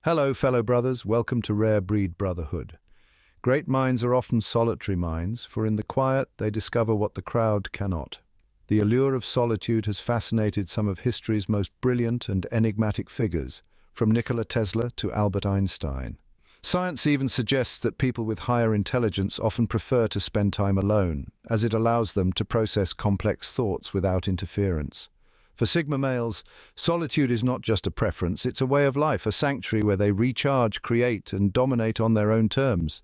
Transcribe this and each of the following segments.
Hello, fellow brothers. Welcome to Rare Breed Brotherhood. Great minds are often solitary minds, for in the quiet they discover what the crowd cannot. The allure of solitude has fascinated some of history's most brilliant and enigmatic figures, from Nikola Tesla to Albert Einstein. Science even suggests that people with higher intelligence often prefer to spend time alone, as it allows them to process complex thoughts without interference. For Sigma males, solitude is not just a preference, it's a way of life, a sanctuary where they recharge, create, and dominate on their own terms.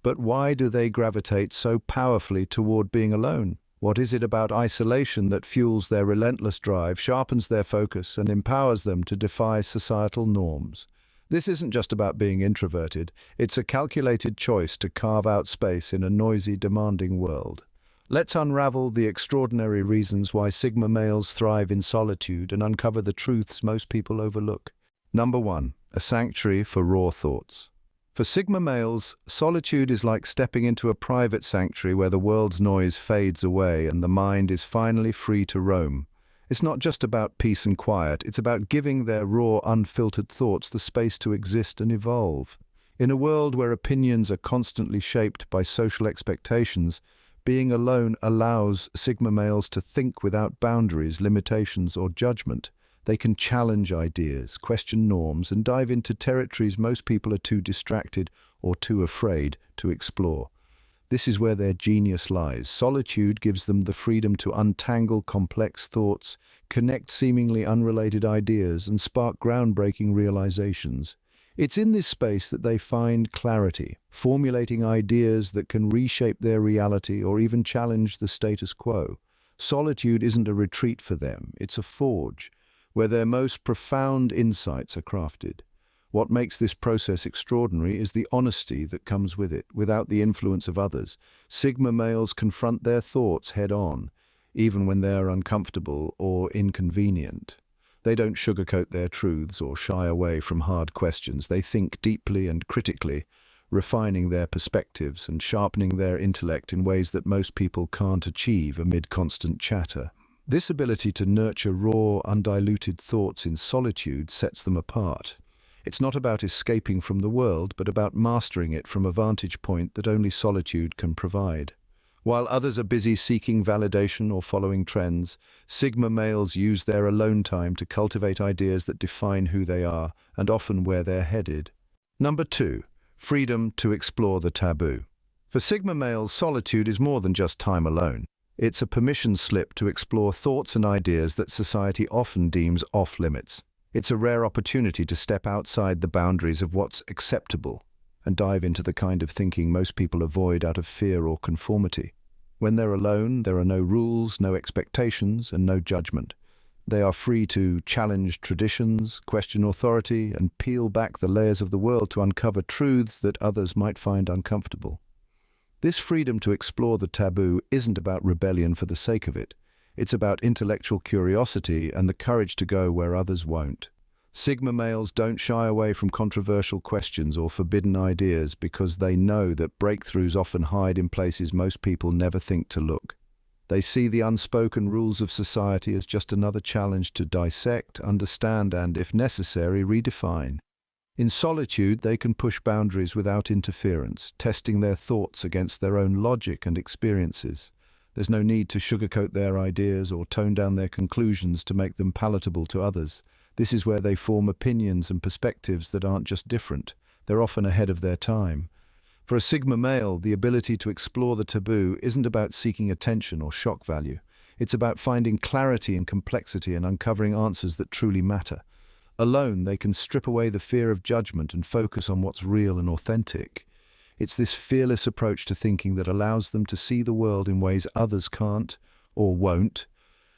But why do they gravitate so powerfully toward being alone? What is it about isolation that fuels their relentless drive, sharpens their focus, and empowers them to defy societal norms? This isn't just about being introverted, it's a calculated choice to carve out space in a noisy, demanding world. Let's unravel the extraordinary reasons why Sigma males thrive in solitude and uncover the truths most people overlook. Number 1. A sanctuary for raw thoughts. For Sigma males, solitude is like stepping into a private sanctuary where the world's noise fades away and the mind is finally free to roam. It's not just about peace and quiet, it's about giving their raw, unfiltered thoughts the space to exist and evolve. In a world where opinions are constantly shaped by social expectations, being alone allows Sigma males to think without boundaries, limitations, or judgment. They can challenge ideas, question norms, and dive into territories most people are too distracted or too afraid to explore. This is where their genius lies. Solitude gives them the freedom to untangle complex thoughts, connect seemingly unrelated ideas, and spark groundbreaking realizations. It's in this space that they find clarity, formulating ideas that can reshape their reality or even challenge the status quo. Solitude isn't a retreat for them, it's a forge, where their most profound insights are crafted. What makes this process extraordinary is the honesty that comes with it. Without the influence of others, Sigma males confront their thoughts head-on, even when they are uncomfortable or inconvenient. They don't sugarcoat their truths or shy away from hard questions. They think deeply and critically, refining their perspectives and sharpening their intellect in ways that most people can't achieve amid constant chatter. This ability to nurture raw, undiluted thoughts in solitude sets them apart. It's not about escaping from the world, but about mastering it from a vantage point that only solitude can provide. While others are busy seeking validation or following trends, Sigma males use their alone time to cultivate ideas that define who they are and often where they're headed. Number 2. Freedom to explore the taboo. For Sigma males, solitude is more than just time alone. It's a permission slip to explore thoughts and ideas that society often deems off-limits. It's a rare opportunity to step outside the boundaries of what's acceptable and dive into the kind of thinking most people avoid out of fear or conformity. When they're alone, there are no rules, no expectations, and no judgment. They are free to challenge traditions, question authority, and peel back the layers of the world to uncover truths that others might find uncomfortable. This freedom to explore the taboo isn't about rebellion for the sake of it. It's about intellectual curiosity and the courage to go where others won't. Sigma males don't shy away from controversial questions or forbidden ideas because they know that breakthroughs often hide in places most people never think to look. They see the unspoken rules of society as just another challenge to dissect, understand, and, if necessary, redefine. In solitude, they can push boundaries without interference, testing their thoughts against their own logic and experiences. There's no need to sugarcoat their ideas or tone down their conclusions to make them palatable to others. This is where they form opinions and perspectives that aren't just different, they're often ahead of their time. For a Sigma male, the ability to explore the taboo isn't about seeking attention or shock value. It's about finding clarity in complexity and uncovering answers that truly matter. Alone, they can strip away the fear of judgment and focus on what's real and authentic. It's this fearless approach to thinking that allows them to see the world in ways others can't or won't,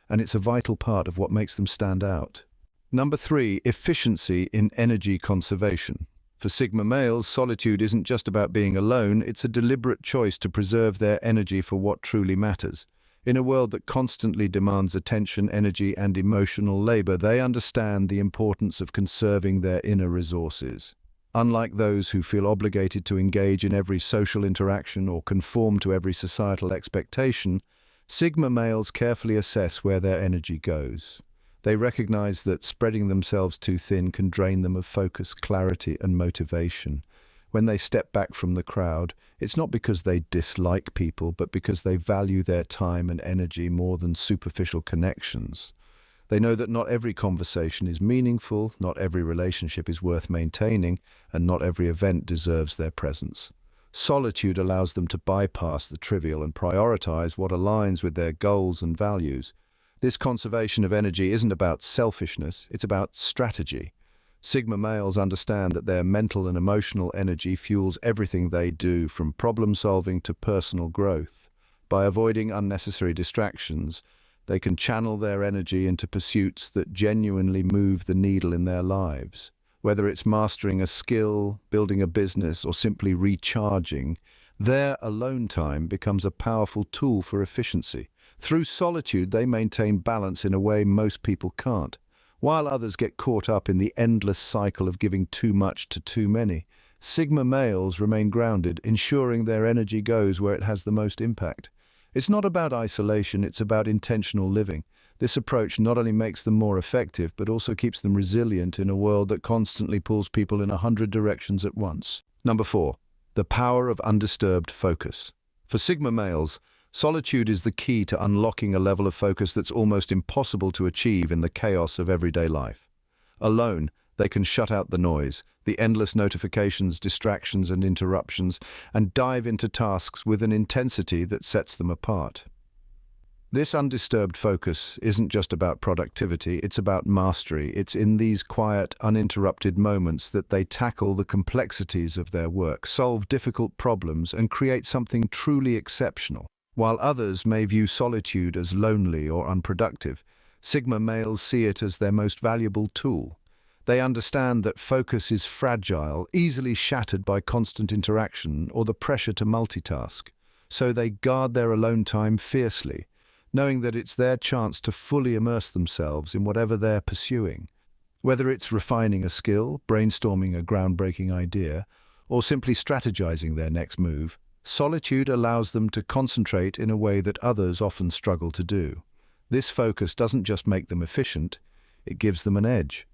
and it's a vital part of what makes them stand out. Number 3. Efficiency in energy conservation. For Sigma males, solitude isn't just about being alone, it's a deliberate choice to preserve their energy for what truly matters. In a world that constantly demands attention, energy, and emotional labor, they understand the importance of conserving their inner resources. Unlike those who feel obligated to engage in every social interaction or conform to every societal expectation, Sigma males carefully assess where their energy goes. They recognize that spreading themselves too thin can drain them of focus, clarity, and motivation. When they step back from the crowd, it's not because they dislike people, but because they value their time and energy more than superficial connections. They know that not every conversation is meaningful, not every relationship is worth maintaining, and not every event deserves their presence. Solitude allows them to bypass the trivial and prioritize what aligns with their goals and values. This conservation of energy isn't about selfishness, it's about strategy. Sigma males understand that their mental and emotional energy fuels everything they do, from problem solving to personal growth. By avoiding unnecessary distractions, they can channel their energy into pursuits that genuinely move the needle in their lives. Whether it's mastering a skill, building a business, or simply recharging, their alone time becomes a powerful tool for efficiency. Through solitude, they maintain balance in a way most people can't. While others get caught up in the endless cycle of giving too much to too many, Sigma males remain grounded, ensuring their energy goes where it has the most impact. It's not about isolation, it's about intentional living. This approach not only makes them more effective, but also keeps them resilient in a world that constantly pulls people in 100 directions at once. Number 4, the power of undisturbed focus. For Sigma males, solitude is the key to unlocking a level of focus that's almost impossible to achieve in the chaos of everyday life. Alone, they can shut out the noise, the endless notifications, distractions, and interruptions, and dive into tasks with an intensity that sets them apart. This undisturbed focus isn't just about productivity, it's about mastery. It's in these quiet, uninterrupted moments that they tackle the complexities of their work, solve difficult problems, and create something truly exceptional. While others may view solitude as lonely or unproductive, Sigma males see it as their most valuable tool. They understand that focus is fragile, easily shattered by constant interaction or the pressure to multitask. So they guard their alone time fiercely, knowing that it's their chance to fully immerse themselves in whatever they're pursuing. Whether it's refining a skill, brainstorming a groundbreaking idea, or simply strategizing their next move, solitude allows them to concentrate in a way that others often struggle to do. This focus doesn't just make them efficient, it gives them an edge.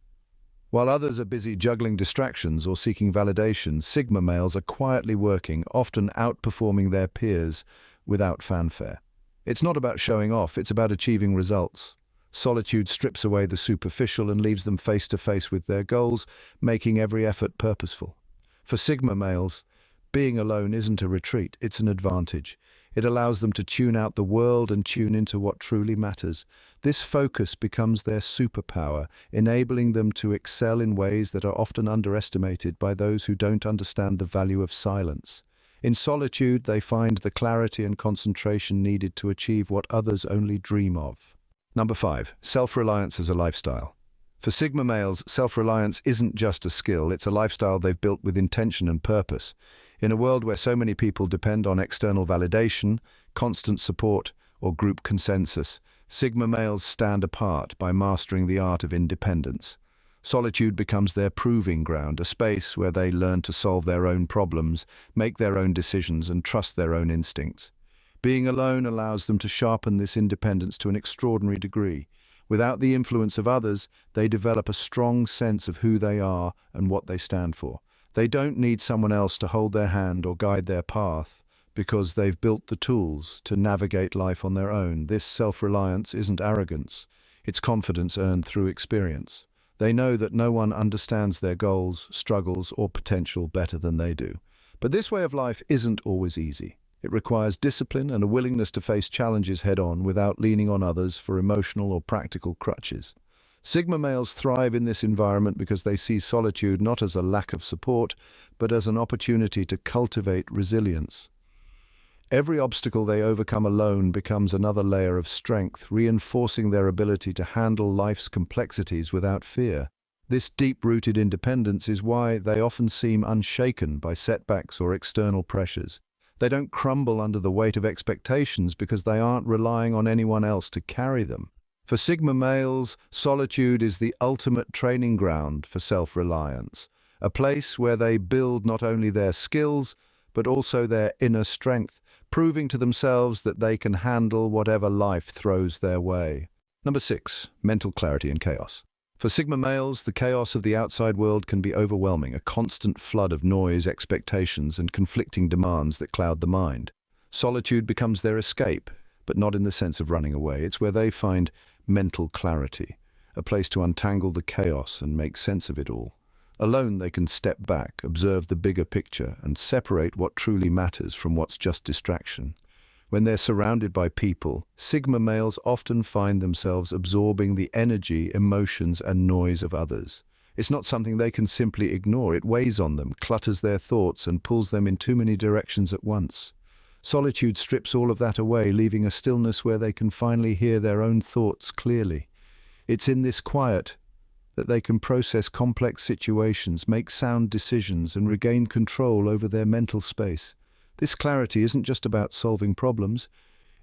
While others are busy juggling distractions or seeking validation, Sigma males are quietly working, often outperforming their peers without fanfare. It's not about showing off, it's about achieving results. Solitude strips away the superficial and leaves them face to face with their goals, making every effort purposeful. For Sigma males, being alone isn't a retreat, it's an advantage. It allows them to tune out the world and tune into what truly matters. This focus becomes their superpower, enabling them to excel in ways that are often underestimated by those who don't understand the value of silence. In solitude, they find the clarity and concentration needed to achieve what others only dream of. Number 5, self-reliance as a lifestyle. For Sigma males, self-reliance isn't just a skill, it's a lifestyle they've built with intention and purpose. In a world where so many people depend on external validation, constant support, or group consensus, Sigma males stand apart by mastering the art of independence. Solitude becomes their proving ground, a space where they learn to solve their own problems, make their own decisions, and trust their own instincts. Being alone allows them to sharpen this independence to an extraordinary degree. Without the influence of others, they develop a strong sense of who they are and what they stand for. They don't need someone else to hold their hand or guide their path, because they've built the tools to navigate life on their own. This self-reliance isn't arrogance, it's confidence earned through experience. They know that no one understands their goals, struggles, or potential better than they do. But this way of life isn't always easy. It requires discipline and a willingness to face challenges head-on without leaning on others for emotional or practical crutches. Sigma males thrive in this environment because they see solitude not as a lack of support, but as an opportunity to cultivate resilience. Every obstacle they overcome alone becomes another layer of strength, reinforcing their ability to handle life's complexities without fear. This deep-rooted independence is why they often seem unshaken by setbacks or external pressures. They don't crumble under the weight of expectations because they aren't relying on anyone else to carry them. For Sigma males, solitude is the ultimate training ground for self-reliance, a place where they build not only their skills, but also their inner strength, proving to themselves that they can handle whatever life throws their way. Number 6, mental clarity and chaos. For Sigma males, the chaos of the outside world can be overwhelming, a constant flood of noise, expectations, and conflicting demands that cloud the mind. Solitude becomes their escape, but not in the sense of running away. It's where they find mental clarity, a place to untangle the chaos and make sense of it all. Alone, they can step back, observe the bigger picture, and separate what truly matters from what's just distraction. When they're surrounded by people, Sigma males often find themselves absorbing the energy, emotions, and noise of others. It's not something they can simply ignore. It weighs on them, clutters their thoughts, and pulls them in too many directions at once. Solitude strips all of that away, leaving a stillness where they can finally hear their own thoughts clearly. It's in this quiet that they can process complex situations, make sound decisions, and regain control over their mental space. This clarity isn't just about solving problems,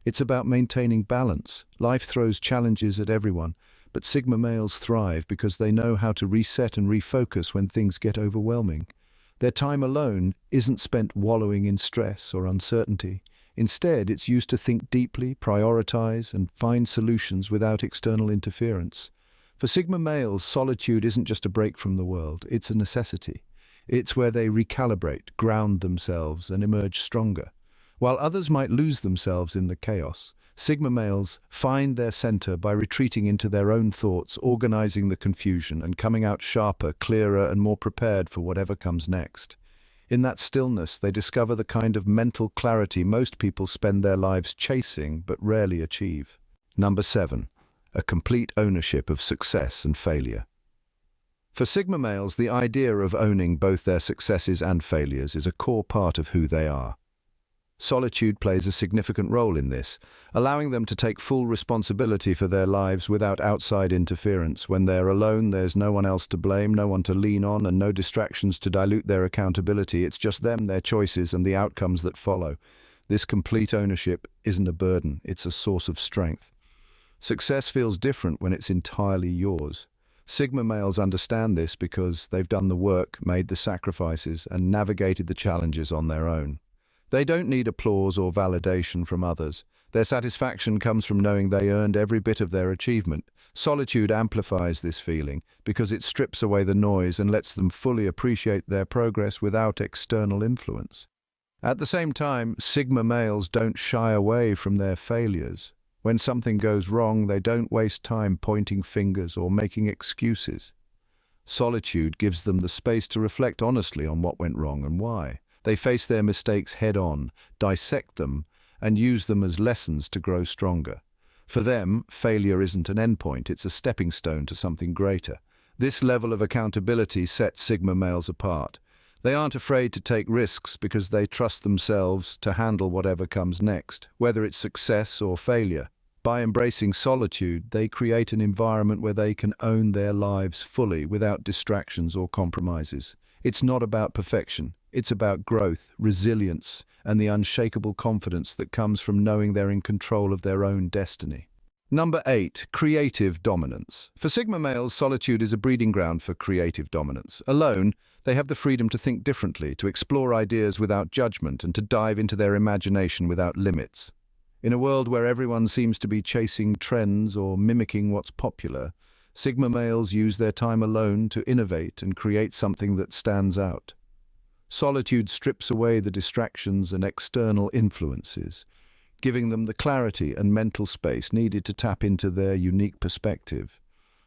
it's about maintaining balance. Life throws challenges at everyone, but Sigma males thrive because they know how to reset and refocus when things get overwhelming. Their time alone isn't spent wallowing in stress or uncertainty. Instead, it's used to think deeply, prioritize, and find solutions without external interference. For Sigma males, solitude isn't just a break from the world, it's a necessity. It's where they recalibrate, ground themselves, and emerge stronger. While others might lose themselves in the chaos, Sigma males find their center by retreating into their own thoughts, organizing the confusion, and coming out sharper, clearer, and more prepared for whatever comes next. In that stillness, they discover the kind of mental clarity most people spend their lives chasing but rarely achieve. Number 7, a complete ownership of success and failure. For Sigma males, the idea of owning both their successes and failures is a core part of who they are. Solitude plays a significant role in this, allowing them to take full responsibility for their lives without outside interference. When they're alone, there's no one else to blame, no one to lean on, and no distractions to dilute their accountability. It's just them, their choices, and the outcomes that follow. This complete ownership isn't a burden, it's a source of strength. Success feels different when it's entirely yours. Sigma males understand this because they've done the work, made the sacrifices, and navigated the challenges on their own. They don't need applause or validation from others. Their satisfaction comes from knowing they earned every bit of their achievement. Solitude amplifies this feeling because it strips away the noise and lets them fully appreciate their progress without external influence. At the same time, Sigma males don't shy away from their failures. When something goes wrong, they don't waste time pointing fingers or making excuses. Solitude gives them the space to reflect honestly on what went wrong and why. They face their mistakes head-on, dissect them, and use them as lessons to grow stronger. For them, failure isn't an endpoint, it's a stepping stone to something greater. This level of accountability sets Sigma males apart. They aren't afraid to take risks because they trust themselves to handle whatever comes next, whether it's success or failure. By embracing solitude, they create an environment where they can own their lives fully without distractions or compromises. It's not about perfection. It's about growth, resilience, and the unshakable confidence that comes from knowing they're in control of their own destiny. Number 8, creative dominance. For Sigma males, solitude is a breeding ground for creative dominance. Alone, they have the freedom to think differently, to explore ideas without judgment, and to dive into their imagination without limits. In a world where everyone seems to be chasing trends or mimicking what's popular, Sigma males use their time alone to innovate and create something that stands out. Solitude strips away the distractions and external influences, giving them the clarity and mental space needed to tap into their unique perspective.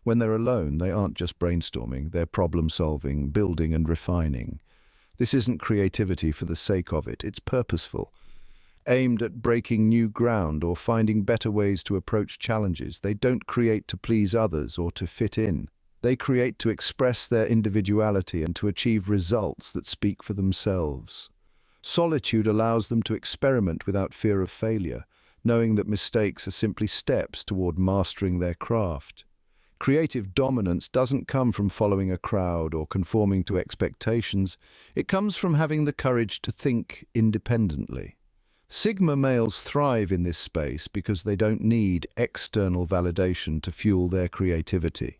When they're alone, they aren't just brainstorming, they're problem-solving, building and refining. This isn't creativity for the sake of it, it's purposeful, aimed at breaking new ground or finding better ways to approach challenges. They don't create to please others or to fit in. They create to express their individuality and to achieve results that speak for themselves. Solitude allows them to experiment without fear of failure, knowing that mistakes are simply steps toward mastering their craft. Creative dominance doesn't come from following a crowd or conforming to expectations. It comes from having the courage to think independently. Sigma males thrive in this space because they don't need external validation to fuel their creativity.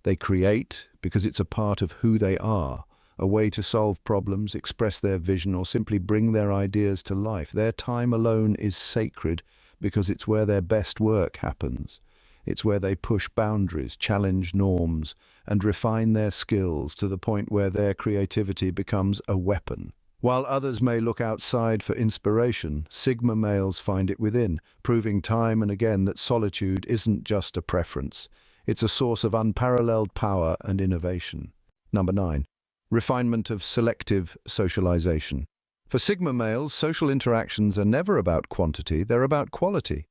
They create because it's a part of who they are, a way to solve problems, express their vision, or simply bring their ideas to life. Their time alone is sacred because it's where their best work happens. It's where they push boundaries, challenge norms, and refine their skills to the point where their creativity becomes a weapon. While others may look outside for inspiration, Sigma males find it within, proving time and again that solitude isn't just a preference. It's a source of unparalleled power and innovation. Number 9. Refinement of selective socialization. For Sigma males, social interactions are never about quantity, they're about quality.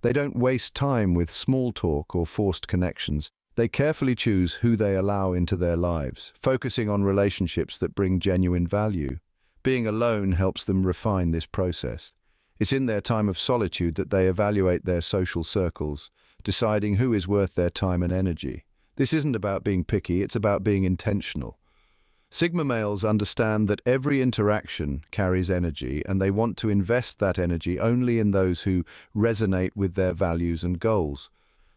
They don't waste time with small talk or forced connections. They carefully choose who they allow into their lives, focusing on relationships that bring genuine value. Being alone helps them refine this process. It's in their time of solitude that they evaluate their social circles, deciding who is worth their time and energy. This isn't about being picky, it's about being intentional. Sigma males understand that every interaction carries energy, and they want to invest that energy only in those who resonate with their values and goals.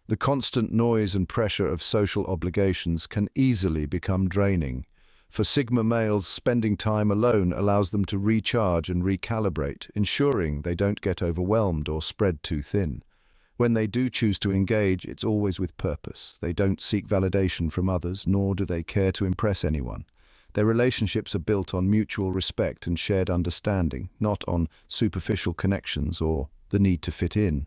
The constant noise and pressure of social obligations can easily become draining. For Sigma males, spending time alone allows them to recharge and recalibrate, ensuring they don't get overwhelmed or spread too thin. When they do choose to engage, it's always with purpose. They don't seek validation from others, nor do they care to impress anyone. Their relationships are built on mutual respect and shared understanding, not on superficial connections or the need to fit in.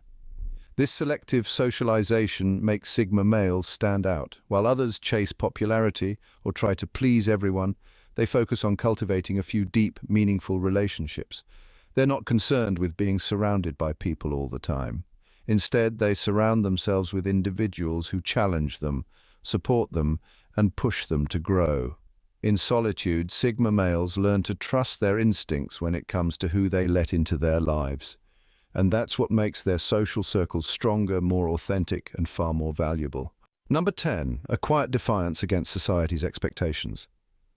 This selective socialization makes Sigma males stand out. While others chase popularity or try to please everyone, they focus on cultivating a few deep, meaningful relationships. They're not concerned with being surrounded by people all the time. Instead, they surround themselves with individuals who challenge them, support them, and push them to grow. In solitude, Sigma males learn to trust their instincts when it comes to who they let into their lives. And that's what makes their social circles stronger, more authentic, and far more valuable. Number 10. A quiet defiance against society's expectations.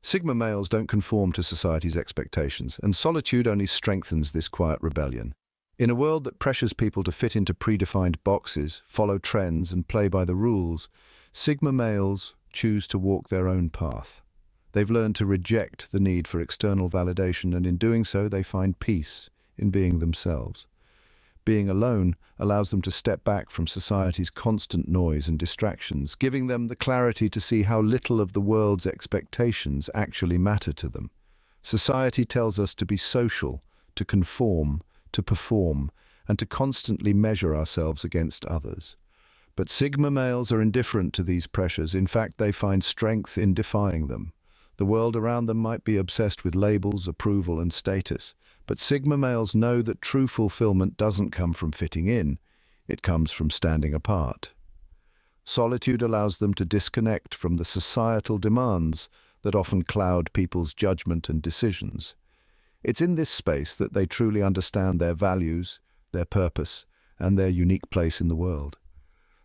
Sigma males don't conform to society's expectations, and solitude only strengthens this quiet rebellion. In a world that pressures people to fit into predefined boxes, follow trends, and play by the rules, Sigma males choose to walk their own path. They've learned to reject the need for external validation, and in doing so, they find peace in being themselves. Being alone allows them to step back from society's constant noise and distractions, giving them the clarity to see how little of the world's expectations actually matter to them. Society tells us to be social, to conform, to perform, and to constantly measure ourselves against others. But Sigma males are indifferent to these pressures. In fact, they find strength in defying them. The world around them might be obsessed with labels, approval, and status, but Sigma males know that true fulfillment doesn't come from fitting in, it comes from standing apart. Solitude allows them to disconnect from the societal demands that often cloud people's judgment and decisions. It's in this space that they truly understand their values, their purpose, and their unique place in the world.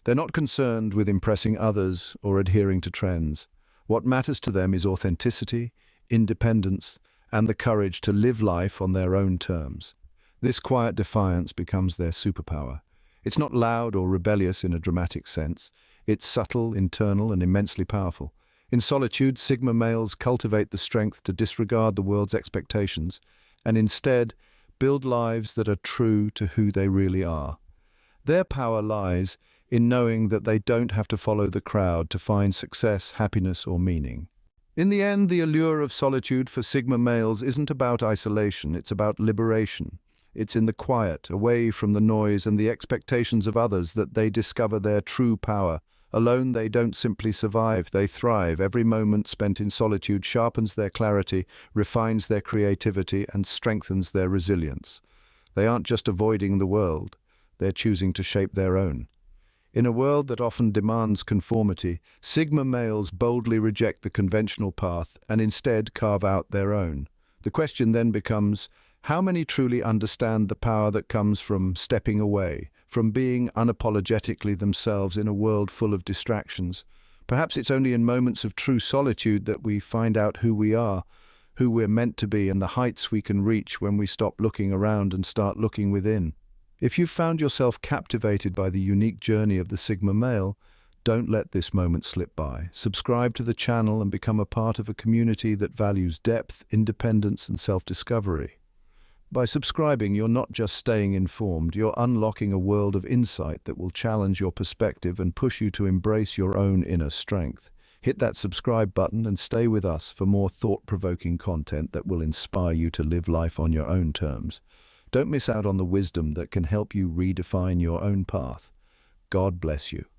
They're not concerned with impressing others or adhering to trends. What matters to them is authenticity, independence, and the courage to live life on their own terms. This quiet defiance becomes their superpower. It's not loud or rebellious in a dramatic sense. It's subtle, internal, and immensely powerful. In solitude, Sigma males cultivate the strength to disregard the world's expectations and instead build lives that are true to who they really are. Their power lies in knowing that they don't have to follow the crowd to find success, happiness, or meaning. In the end, the allure of solitude for Sigma males isn't about isolation, it's about liberation. It's in the quiet, away from the noise and the expectations of others, that they discover their true power. Alone, they don't simply survive, they thrive. Every moment spent in solitude sharpens their clarity, refines their creativity, and strengthens their resilience. They aren't just avoiding the world, they're choosing to shape their own. In a world that often demands conformity, Sigma males boldly reject the conventional path and instead carve out their own. The question then becomes, how many truly understand the power that comes from stepping away, from being unapologetically themselves in a world full of distractions? Perhaps it's only in moments of true solitude that we find out who we are, who we're meant to be, and the heights we can reach when we stop looking around and start looking within. If you've found yourself captivated by the unique journey of the Sigma male, don't let this moment slip by. Subscribe to the channel and become a part of a community that values depth, independence, and self-discovery. By subscribing, you're not just staying informed, you're unlocking a world of insight that will challenge your perspective and push you to embrace your own inner strength. Hit that subscribe button and stay with us for more thought-provoking content that will inspire you to live life on your own terms. Don't miss out on the wisdom that can help you redefine your own path. God bless you.